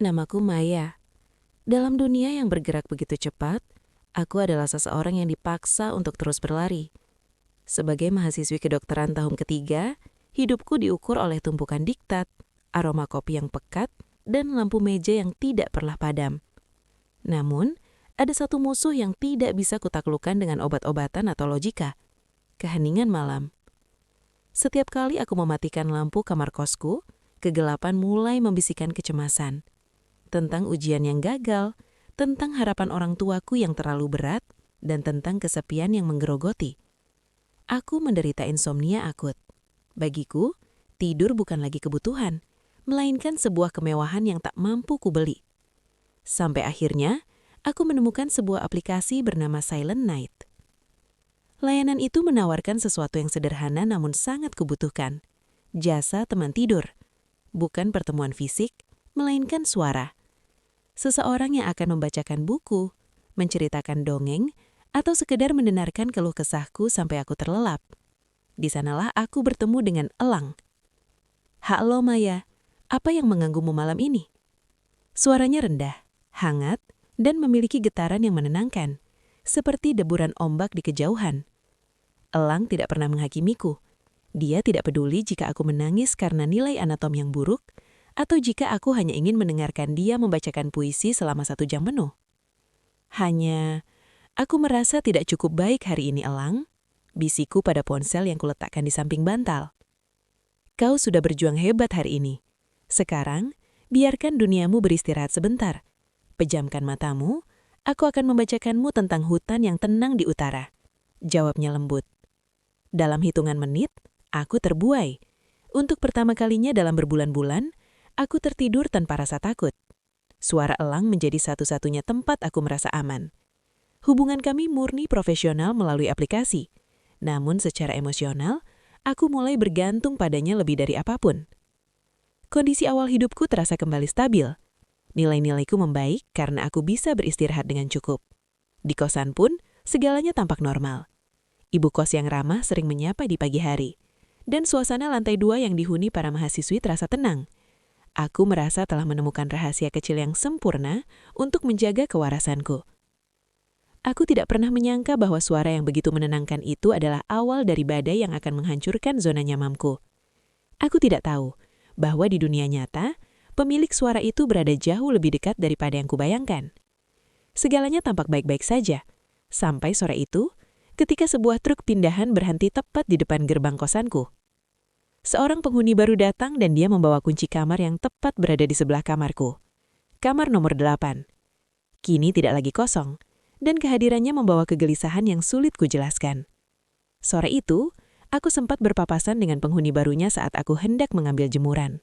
Namaku Maya. Dalam dunia yang bergerak begitu cepat, aku adalah seseorang yang dipaksa untuk terus berlari. Sebagai mahasiswi kedokteran tahun ketiga, hidupku diukur oleh tumpukan diktat, aroma kopi yang pekat, dan lampu meja yang tidak pernah padam. Namun, ada satu musuh yang tidak bisa kutaklukkan dengan obat-obatan atau logika: keheningan malam. Setiap kali aku mematikan lampu kamar kosku, kegelapan mulai membisikkan kecemasan. Tentang ujian yang gagal, tentang harapan orang tuaku yang terlalu berat, dan tentang kesepian yang menggerogoti. Aku menderita insomnia akut. Bagiku, tidur bukan lagi kebutuhan, melainkan sebuah kemewahan yang tak mampu kubeli. Sampai akhirnya, aku menemukan sebuah aplikasi bernama Silent Night. Layanan itu menawarkan sesuatu yang sederhana namun sangat kubutuhkan. Jasa teman tidur. Bukan pertemuan fisik, melainkan suara. Seseorang yang akan membacakan buku, menceritakan dongeng, atau sekedar mendengarkan keluh kesahku sampai aku terlelap. Di sanalah aku bertemu dengan Elang. "Halo Maya, apa yang mengganggumu malam ini?" Suaranya rendah, hangat, dan memiliki getaran yang menenangkan, seperti deburan ombak di kejauhan. Elang tidak pernah menghakimiku. Dia tidak peduli jika aku menangis karena nilai anatom yang buruk, atau jika aku hanya ingin mendengarkan dia membacakan puisi selama 1 jam penuh. Hanya, aku merasa tidak cukup baik hari ini, Elang, bisiku pada ponsel yang kuletakkan di samping bantal. Kau sudah berjuang hebat hari ini. Sekarang, biarkan duniamu beristirahat sebentar. Pejamkan matamu, aku akan membacakanmu tentang hutan yang tenang di utara. Jawabnya lembut. Dalam hitungan menit, aku terbuai. Untuk pertama kalinya dalam berbulan-bulan, aku tertidur tanpa rasa takut. Suara Elang menjadi satu-satunya tempat aku merasa aman. Hubungan kami murni profesional melalui aplikasi. Namun secara emosional, aku mulai bergantung padanya lebih dari apapun. Kondisi awal hidupku terasa kembali stabil. Nilai-nilaiku membaik karena aku bisa beristirahat dengan cukup. Di kosan pun, segalanya tampak normal. Ibu kos yang ramah sering menyapa di pagi hari. Dan suasana lantai 2 yang dihuni para mahasiswi terasa tenang. Aku merasa telah menemukan rahasia kecil yang sempurna untuk menjaga kewarasanku. Aku tidak pernah menyangka bahwa suara yang begitu menenangkan itu adalah awal dari badai yang akan menghancurkan zona nyamanku. Aku tidak tahu bahwa di dunia nyata, pemilik suara itu berada jauh lebih dekat daripada yang kubayangkan. Segalanya tampak baik-baik saja, sampai sore itu, ketika sebuah truk pindahan berhenti tepat di depan gerbang kosanku. Seorang penghuni baru datang dan dia membawa kunci kamar yang tepat berada di sebelah kamarku. Kamar nomor 8. Kini tidak lagi kosong, dan kehadirannya membawa kegelisahan yang sulit kujelaskan. Sore itu, aku sempat berpapasan dengan penghuni barunya saat aku hendak mengambil jemuran.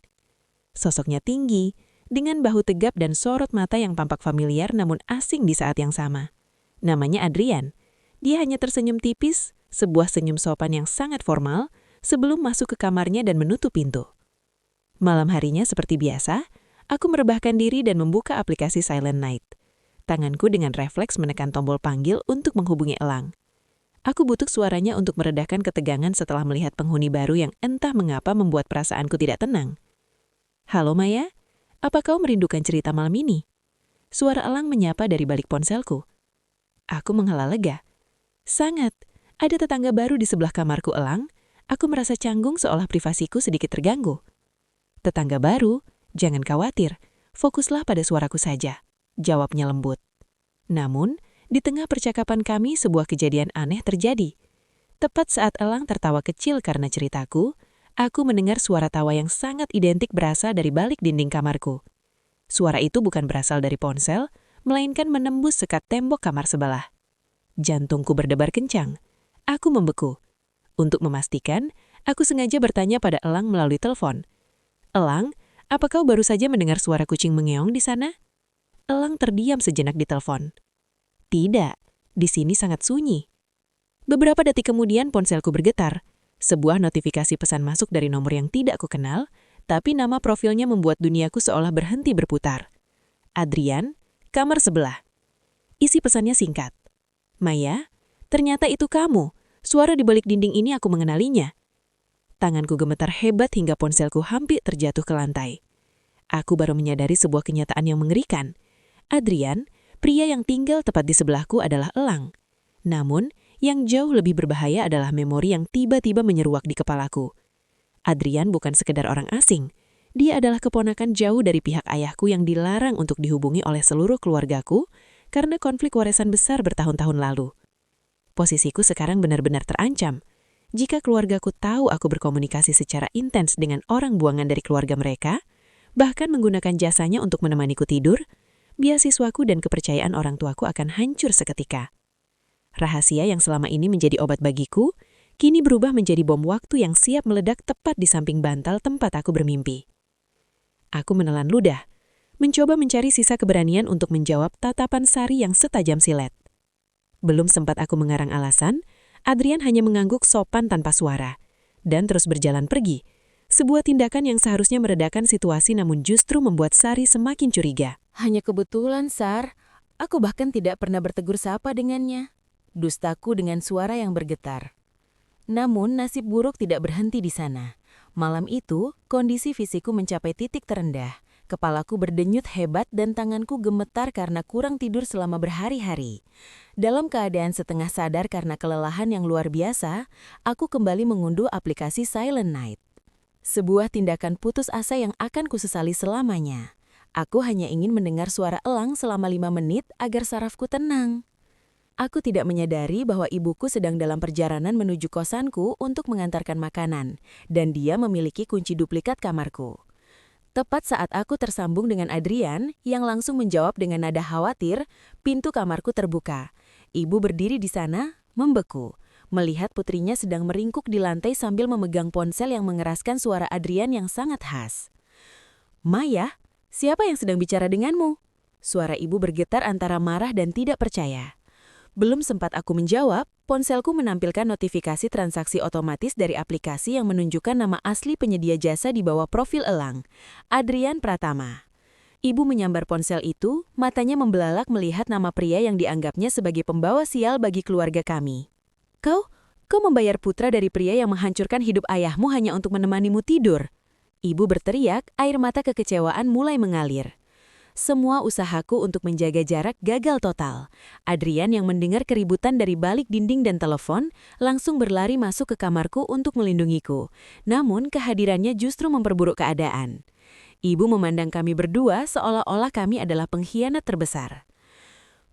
Sosoknya tinggi, dengan bahu tegap dan sorot mata yang tampak familiar namun asing di saat yang sama. Namanya Adrian. Dia hanya tersenyum tipis, sebuah senyum sopan yang sangat formal, sebelum masuk ke kamarnya dan menutup pintu. Malam harinya seperti biasa, aku merebahkan diri dan membuka aplikasi Silent Night. Tanganku dengan refleks menekan tombol panggil untuk menghubungi Elang. Aku butuh suaranya untuk meredahkan ketegangan setelah melihat penghuni baru yang entah mengapa membuat perasaanku tidak tenang. "Halo Maya, apa kau merindukan cerita malam ini?" Suara Elang menyapa dari balik ponselku. Aku menghela lega. "Sangat, ada tetangga baru di sebelah kamarku, Elang. Aku merasa canggung seolah privasiku sedikit terganggu." "Tetangga baru? Jangan khawatir, fokuslah pada suaraku saja," jawabnya lembut. Namun, di tengah percakapan kami sebuah kejadian aneh terjadi. Tepat saat Elang tertawa kecil karena ceritaku, aku mendengar suara tawa yang sangat identik berasal dari balik dinding kamarku. Suara itu bukan berasal dari ponsel, melainkan menembus sekat tembok kamar sebelah. Jantungku berdebar kencang. Aku membeku. Untuk memastikan, aku sengaja bertanya pada Elang melalui telepon. "Elang, apa kau baru saja mendengar suara kucing mengeong di sana?" Elang terdiam sejenak di telepon. "Tidak, di sini sangat sunyi." Beberapa detik kemudian ponselku bergetar. Sebuah notifikasi pesan masuk dari nomor yang tidak kukenal, tapi nama profilnya membuat duniaku seolah berhenti berputar. "Adrian, kamar sebelah." Isi pesannya singkat. "Maya, ternyata itu kamu. Suara di balik dinding ini aku mengenalinya." Tanganku gemetar hebat hingga ponselku hampir terjatuh ke lantai. Aku baru menyadari sebuah kenyataan yang mengerikan. Adrian, pria yang tinggal tepat di sebelahku adalah elang. Namun, yang jauh lebih berbahaya adalah memori yang tiba-tiba menyeruak di kepalaku. Adrian bukan sekedar orang asing. Dia adalah keponakan jauh dari pihak ayahku yang dilarang untuk dihubungi oleh seluruh keluargaku karena konflik warisan besar bertahun-tahun lalu. Posisiku sekarang benar-benar terancam. Jika keluargaku tahu aku berkomunikasi secara intens dengan orang buangan dari keluarga mereka, bahkan menggunakan jasanya untuk menemaniku tidur, beasiswaku dan kepercayaan orang tuaku akan hancur seketika. Rahasia yang selama ini menjadi obat bagiku, kini berubah menjadi bom waktu yang siap meledak tepat di samping bantal tempat aku bermimpi. Aku menelan ludah, mencoba mencari sisa keberanian untuk menjawab tatapan Sari yang setajam silet. Belum sempat aku mengarang alasan, Adrian hanya mengangguk sopan tanpa suara, dan terus berjalan pergi. Sebuah tindakan yang seharusnya meredakan situasi namun justru membuat Sari semakin curiga. Hanya kebetulan, Sar. Aku bahkan tidak pernah bertegur sapa dengannya. Dustaku dengan suara yang bergetar. Namun nasib buruk tidak berhenti di sana. Malam itu, kondisi fisikku mencapai titik terendah. Kepalaku berdenyut hebat dan tanganku gemetar karena kurang tidur selama berhari-hari. Dalam keadaan setengah sadar karena kelelahan yang luar biasa, aku kembali mengunduh aplikasi Silent Night. Sebuah tindakan putus asa yang akan kusesali selamanya. Aku hanya ingin mendengar suara elang selama 5 menit agar sarafku tenang. Aku tidak menyadari bahwa ibuku sedang dalam perjalanan menuju kosanku untuk mengantarkan makanan, dan dia memiliki kunci duplikat kamarku. Tepat saat aku tersambung dengan Adrian, yang langsung menjawab dengan nada khawatir, pintu kamarku terbuka. Ibu berdiri di sana, membeku, melihat putrinya sedang meringkuk di lantai sambil memegang ponsel yang mengeraskan suara Adrian yang sangat khas. "Maya, siapa yang sedang bicara denganmu?" Suara ibu bergetar antara marah dan tidak percaya. Belum sempat aku menjawab, ponselku menampilkan notifikasi transaksi otomatis dari aplikasi yang menunjukkan nama asli penyedia jasa di bawah profil elang, Adrian Pratama. Ibu menyambar ponsel itu, matanya membelalak melihat nama pria yang dianggapnya sebagai pembawa sial bagi keluarga kami. Kau membayar putra dari pria yang menghancurkan hidup ayahmu hanya untuk menemanimu tidur?" Ibu berteriak, air mata kekecewaan mulai mengalir. Semua usahaku untuk menjaga jarak gagal total. Adrian yang mendengar keributan dari balik dinding dan telepon, langsung berlari masuk ke kamarku untuk melindungiku. Namun kehadirannya justru memperburuk keadaan. Ibu memandang kami berdua seolah-olah kami adalah pengkhianat terbesar.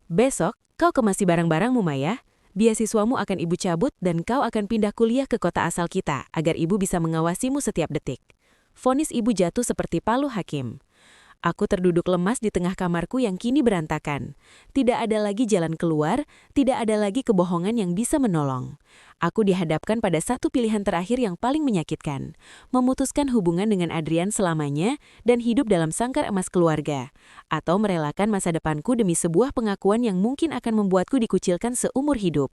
"Besok, kau kemasi barang-barangmu, Maya. Beasiswamu akan ibu cabut dan kau akan pindah kuliah ke kota asal kita agar ibu bisa mengawasimu setiap detik." Vonis ibu jatuh seperti palu hakim. Aku terduduk lemas di tengah kamarku yang kini berantakan. Tidak ada lagi jalan keluar, tidak ada lagi kebohongan yang bisa menolong. Aku dihadapkan pada satu pilihan terakhir yang paling menyakitkan. Memutuskan hubungan dengan Adrian selamanya dan hidup dalam sangkar emas keluarga. Atau merelakan masa depanku demi sebuah pengakuan yang mungkin akan membuatku dikucilkan seumur hidup.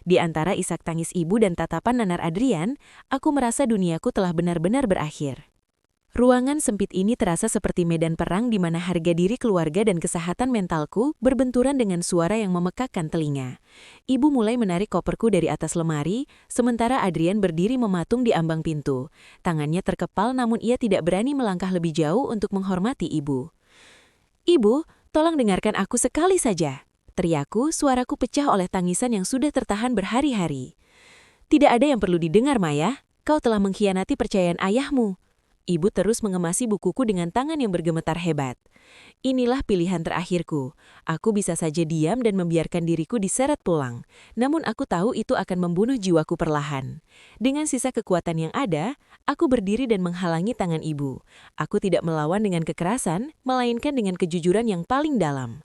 Di antara isak tangis ibu dan tatapan nanar Adrian, aku merasa duniaku telah benar-benar berakhir. Ruangan sempit ini terasa seperti medan perang di mana harga diri keluarga dan kesehatan mentalku berbenturan dengan suara yang memekakkan telinga. Ibu mulai menarik koperku dari atas lemari, sementara Adrian berdiri mematung di ambang pintu. Tangannya terkepal namun ia tidak berani melangkah lebih jauh untuk menghormati ibu. "Ibu, tolong dengarkan aku sekali saja." Teriakku, suaraku pecah oleh tangisan yang sudah tertahan berhari-hari. "Tidak ada yang perlu didengar, Maya. Kau telah mengkhianati percayaan ayahmu." Ibu terus mengemasi bukuku dengan tangan yang bergemetar hebat. "Inilah pilihan terakhirku. Aku bisa saja diam dan membiarkan diriku diseret pulang. Namun aku tahu itu akan membunuh jiwaku perlahan." Dengan sisa kekuatan yang ada, aku berdiri dan menghalangi tangan ibu. Aku tidak melawan dengan kekerasan, melainkan dengan kejujuran yang paling dalam.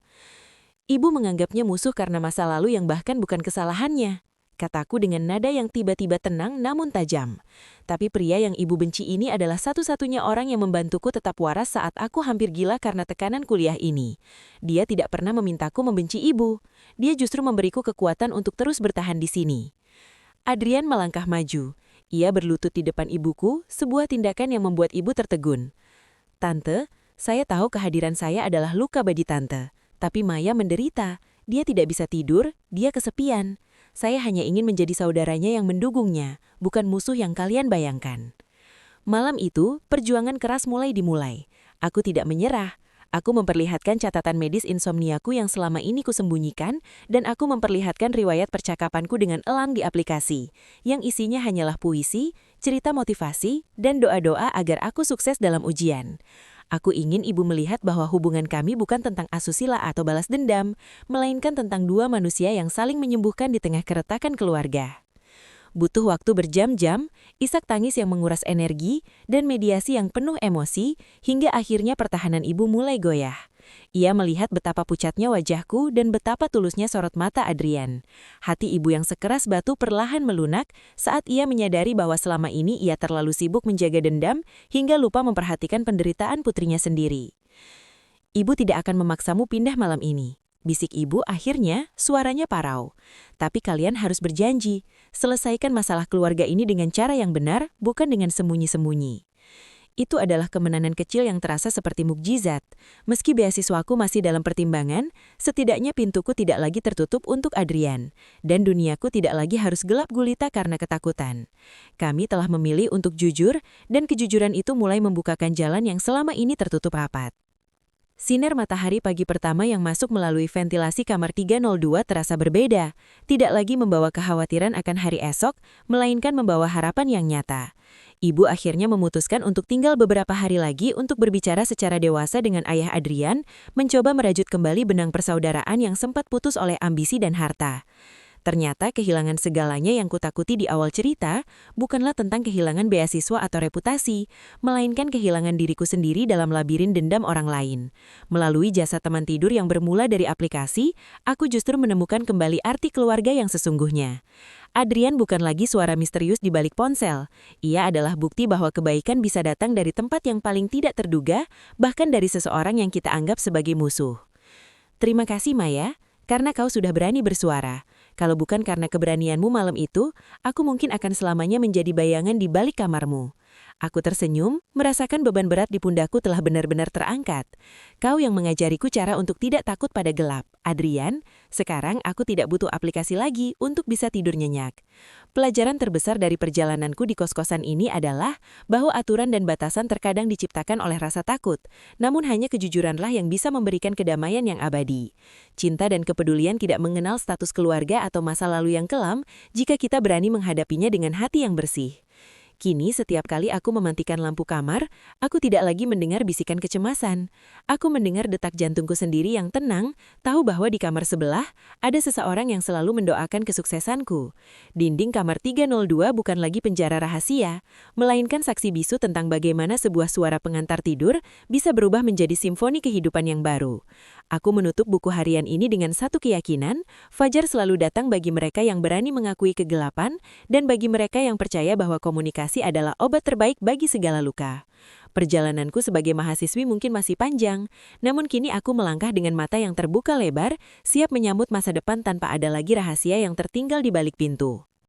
"Ibu menganggapnya musuh karena masa lalu yang bahkan bukan kesalahannya," kataku dengan nada yang tiba-tiba tenang namun tajam. "Tapi pria yang ibu benci ini adalah satu-satunya orang yang membantuku tetap waras saat aku hampir gila karena tekanan kuliah ini. Dia tidak pernah memintaku membenci ibu. Dia justru memberiku kekuatan untuk terus bertahan di sini." Adrian melangkah maju. Ia berlutut di depan ibuku, sebuah tindakan yang membuat ibu tertegun. "Tante, saya tahu kehadiran saya adalah luka bagi tante. Tapi Maya menderita. Dia tidak bisa tidur, dia kesepian. Saya hanya ingin menjadi saudaranya yang mendukungnya, bukan musuh yang kalian bayangkan." Malam itu, perjuangan keras mulai dimulai. Aku tidak menyerah. Aku memperlihatkan catatan medis insomniaku yang selama ini kusembunyikan, dan aku memperlihatkan riwayat percakapanku dengan elang di aplikasi, yang isinya hanyalah puisi, cerita motivasi, dan doa-doa agar aku sukses dalam ujian. Aku ingin ibu melihat bahwa hubungan kami bukan tentang asusila atau balas dendam, melainkan tentang dua manusia yang saling menyembuhkan di tengah keretakan keluarga. Butuh waktu berjam-jam, isak tangis yang menguras energi, dan mediasi yang penuh emosi, hingga akhirnya pertahanan ibu mulai goyah. Ia melihat betapa pucatnya wajahku dan betapa tulusnya sorot mata Adrian. Hati ibu yang sekeras batu perlahan melunak saat ia menyadari bahwa selama ini ia terlalu sibuk menjaga dendam hingga lupa memperhatikan penderitaan putrinya sendiri. Ibu tidak akan memaksamu pindah malam ini. Bisik ibu akhirnya, suaranya parau. Tapi kalian harus berjanji, selesaikan masalah keluarga ini dengan cara yang benar, bukan dengan sembunyi-sembunyi. Itu adalah kemenangan kecil yang terasa seperti mukjizat. Meski beasiswaku masih dalam pertimbangan, setidaknya pintuku tidak lagi tertutup untuk Adrian. Dan duniaku tidak lagi harus gelap gulita karena ketakutan. Kami telah memilih untuk jujur, dan kejujuran itu mulai membukakan jalan yang selama ini tertutup rapat. Sinar matahari pagi pertama yang masuk melalui ventilasi kamar 302 terasa berbeda, tidak lagi membawa kekhawatiran akan hari esok, melainkan membawa harapan yang nyata. Ibu akhirnya memutuskan untuk tinggal beberapa hari lagi untuk berbicara secara dewasa dengan ayah Adrian, mencoba merajut kembali benang persaudaraan yang sempat putus oleh ambisi dan harta. Ternyata kehilangan segalanya yang kutakuti di awal cerita bukanlah tentang kehilangan beasiswa atau reputasi, melainkan kehilangan diriku sendiri dalam labirin dendam orang lain. Melalui jasa teman tidur yang bermula dari aplikasi, aku justru menemukan kembali arti keluarga yang sesungguhnya. Adrian bukan lagi suara misterius di balik ponsel. Ia adalah bukti bahwa kebaikan bisa datang dari tempat yang paling tidak terduga, bahkan dari seseorang yang kita anggap sebagai musuh. Terima kasih, Maya, karena kau sudah berani bersuara. Kalau bukan karena keberanianmu malam itu, aku mungkin akan selamanya menjadi bayangan di balik kamarmu. Aku tersenyum, merasakan beban berat di pundakku telah benar-benar terangkat. Kau yang mengajariku cara untuk tidak takut pada gelap. Adrian, sekarang aku tidak butuh aplikasi lagi untuk bisa tidur nyenyak. Pelajaran terbesar dari perjalananku di kos-kosan ini adalah bahwa aturan dan batasan terkadang diciptakan oleh rasa takut, namun hanya kejujuranlah yang bisa memberikan kedamaian yang abadi. Cinta dan kepedulian tidak mengenal status keluarga atau masa lalu yang kelam jika kita berani menghadapinya dengan hati yang bersih. Kini setiap kali aku mematikan lampu kamar, aku tidak lagi mendengar bisikan kecemasan. Aku mendengar detak jantungku sendiri yang tenang, tahu bahwa di kamar sebelah ada seseorang yang selalu mendoakan kesuksesanku. Dinding kamar 302 bukan lagi penjara rahasia, melainkan saksi bisu tentang bagaimana sebuah suara pengantar tidur bisa berubah menjadi simfoni kehidupan yang baru. Aku menutup buku harian ini dengan satu keyakinan, fajar selalu datang bagi mereka yang berani mengakui kegelapan, dan bagi mereka yang percaya bahwa komunikasi adalah obat terbaik bagi segala luka. Perjalananku sebagai mahasiswi mungkin masih panjang, namun kini aku melangkah dengan mata yang terbuka lebar, siap menyambut masa depan tanpa ada lagi rahasia yang tertinggal di balik pintu.